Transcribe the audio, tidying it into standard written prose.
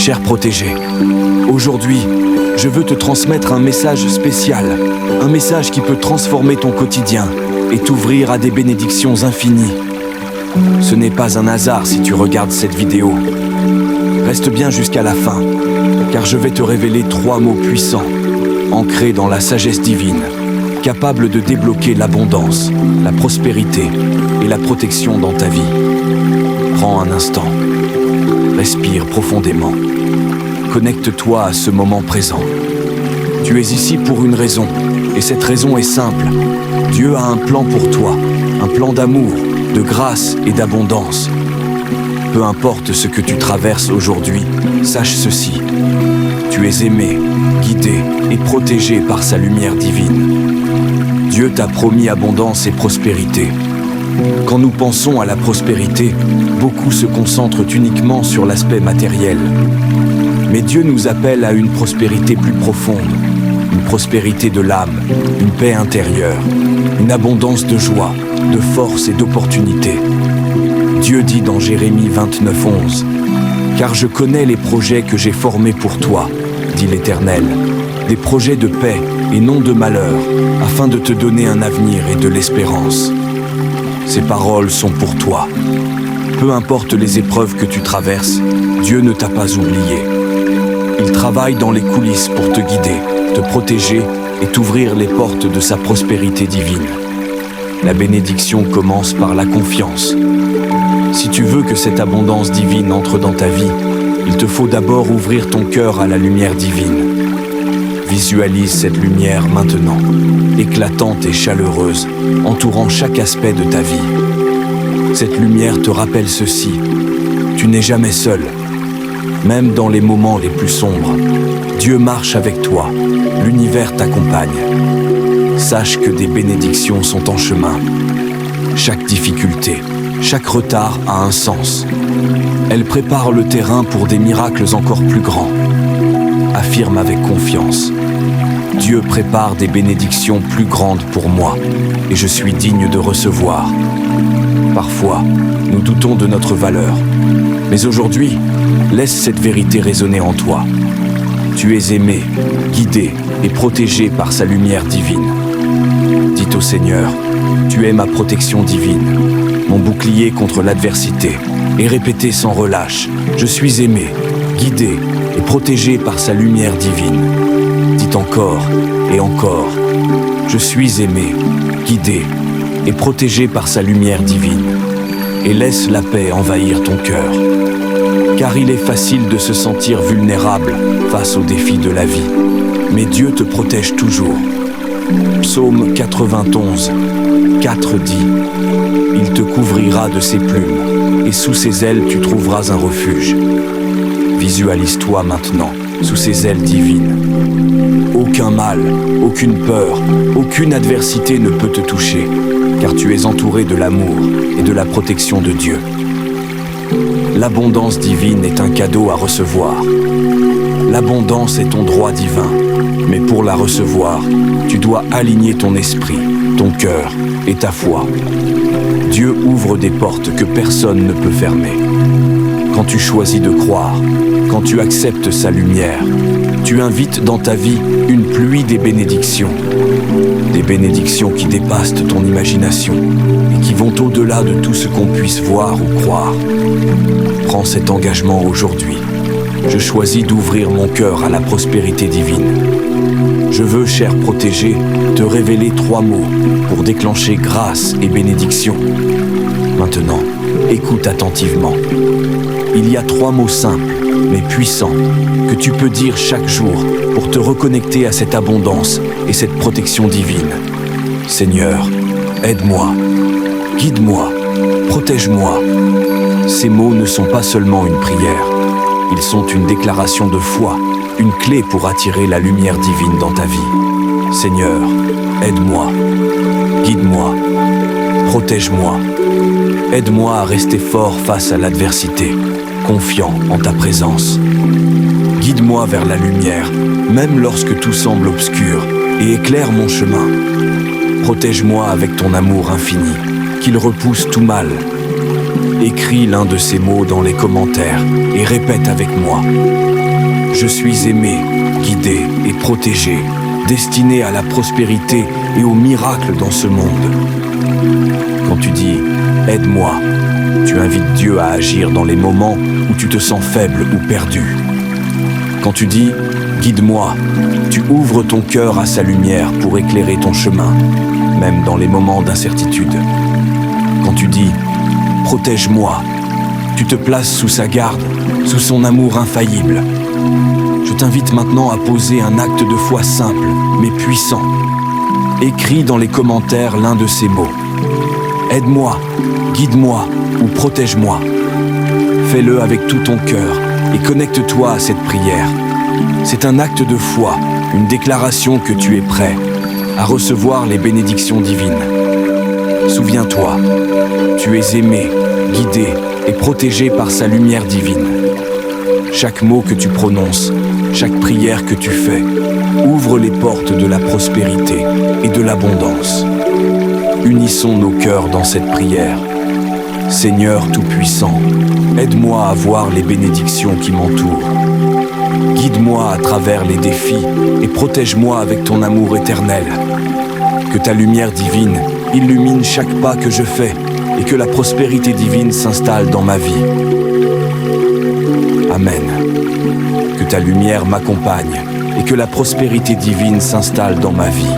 Cher protégé, aujourd'hui, je veux te transmettre un message spécial, un message qui peut transformer ton quotidien et t'ouvrir à des bénédictions infinies. Ce n'est pas un hasard si tu regardes cette vidéo. Reste bien jusqu'à la fin, car je vais te révéler 3 mots puissants, ancrés dans la sagesse divine, capables de débloquer l'abondance, la prospérité et la protection dans ta vie. Prends un instant, respire profondément, connecte-toi à ce moment présent. Tu es ici pour une raison, et cette raison est simple. Dieu a un plan pour toi, un plan d'amour, de grâce et d'abondance. Peu importe ce que tu traverses aujourd'hui, sache ceci. Tu es aimé, guidé et protégé par sa lumière divine. Dieu t'a promis abondance et prospérité. Quand nous pensons à la prospérité, beaucoup se concentrent uniquement sur l'aspect matériel. Mais Dieu nous appelle à une prospérité plus profonde, une prospérité de l'âme, une paix intérieure, une abondance de joie, de force et d'opportunités. Dieu dit dans Jérémie 29:11, « Car je connais les projets que j'ai formés pour toi, dit l'Éternel, des projets de paix et non de malheur, afin de te donner un avenir et de l'espérance. » Ces paroles sont pour toi. Peu importe les épreuves que tu traverses, Dieu ne t'a pas oublié. Il travaille dans les coulisses pour te guider, te protéger et t'ouvrir les portes de sa prospérité divine. La bénédiction commence par la confiance. Si tu veux que cette abondance divine entre dans ta vie, il te faut d'abord ouvrir ton cœur à la lumière divine. Visualise cette lumière maintenant, éclatante et chaleureuse, entourant chaque aspect de ta vie. Cette lumière te rappelle ceci, tu n'es jamais seul. Même dans les moments les plus sombres, Dieu marche avec toi, l'univers t'accompagne. Sache que des bénédictions sont en chemin. Chaque difficulté, chaque retard a un sens. Elle prépare le terrain pour des miracles encore plus grands. Affirme avec confiance. Dieu prépare des bénédictions plus grandes pour moi et je suis digne de recevoir. Parfois, nous doutons de notre valeur. Mais aujourd'hui, laisse cette vérité résonner en toi. Tu es aimé, guidé et protégé par sa lumière divine. Dites au Seigneur, tu es ma protection divine, mon bouclier contre l'adversité. Et répétez sans relâche, je suis aimé, guidé et protégé par sa lumière divine. Dites encore et encore, je suis aimé, guidé et protégé par sa lumière divine. Et laisse la paix envahir ton cœur. Car il est facile de se sentir vulnérable face aux défis de la vie. Mais Dieu te protège toujours. Psaume 91, 4 dit, « Il te couvrira de ses plumes, et sous ses ailes tu trouveras un refuge. » Visualise-toi maintenant sous ses ailes divines. Aucun mal, aucune peur, aucune adversité ne peut te toucher, car tu es entouré de l'amour et de la protection de Dieu. L'abondance divine est un cadeau à recevoir. L'abondance est ton droit divin, mais pour la recevoir, tu dois aligner ton esprit, ton cœur et ta foi. Dieu ouvre des portes que personne ne peut fermer. Quand tu choisis de croire, quand tu acceptes sa lumière, tu invites dans ta vie une pluie des bénédictions qui dépassent ton imagination et qui vont au-delà de tout ce qu'on puisse voir ou croire. Prends cet engagement aujourd'hui. Je choisis d'ouvrir mon cœur à la prospérité divine. Je veux, cher protégé, te révéler 3 mots pour déclencher grâce et bénédiction. Maintenant, écoute attentivement. Il y a 3 mots simples, mais puissants, que tu peux dire chaque jour pour te reconnecter à cette abondance et cette protection divine. Seigneur, aide-moi, guide-moi, protège-moi. Ces mots ne sont pas seulement une prière, ils sont une déclaration de foi, une clé pour attirer la lumière divine dans ta vie. Seigneur, aide-moi, guide-moi, protège-moi. Aide-moi à rester fort face à l'adversité, confiant en ta présence. Guide-moi vers la lumière, même lorsque tout semble obscur, et éclaire mon chemin. Protège-moi avec ton amour infini, qu'il repousse tout mal. Écris l'un de ces mots dans les commentaires et répète avec moi. Je suis aimé, guidé et protégé, destiné à la prospérité et au miracle dans ce monde. Quand tu dis « aide-moi », tu invites Dieu à agir dans les moments où tu te sens faible ou perdu. Quand tu dis « guide-moi », tu ouvres ton cœur à sa lumière pour éclairer ton chemin, même dans les moments d'incertitude. Quand tu dis « protège-moi », tu te places sous sa garde, sous son amour infaillible. Je t'invite maintenant à poser un acte de foi simple, mais puissant. Écris dans les commentaires l'un de ces mots. Aide-moi, guide-moi ou protège-moi. Fais-le avec tout ton cœur et connecte-toi à cette prière. C'est un acte de foi, une déclaration que tu es prêt à recevoir les bénédictions divines. Souviens-toi, tu es aimé, guidé et protégé par sa lumière divine. Chaque mot que tu prononces, chaque prière que tu fais, ouvre les portes de la prospérité et de l'abondance. Unissons nos cœurs dans cette prière. Seigneur Tout-Puissant, aide-moi à voir les bénédictions qui m'entourent. Guide-moi à travers les défis et protège-moi avec ton amour éternel. Que ta lumière divine illumine chaque pas que je fais et que la prospérité divine s'installe dans ma vie. Amen. Que ta lumière m'accompagne et que la prospérité divine s'installe dans ma vie.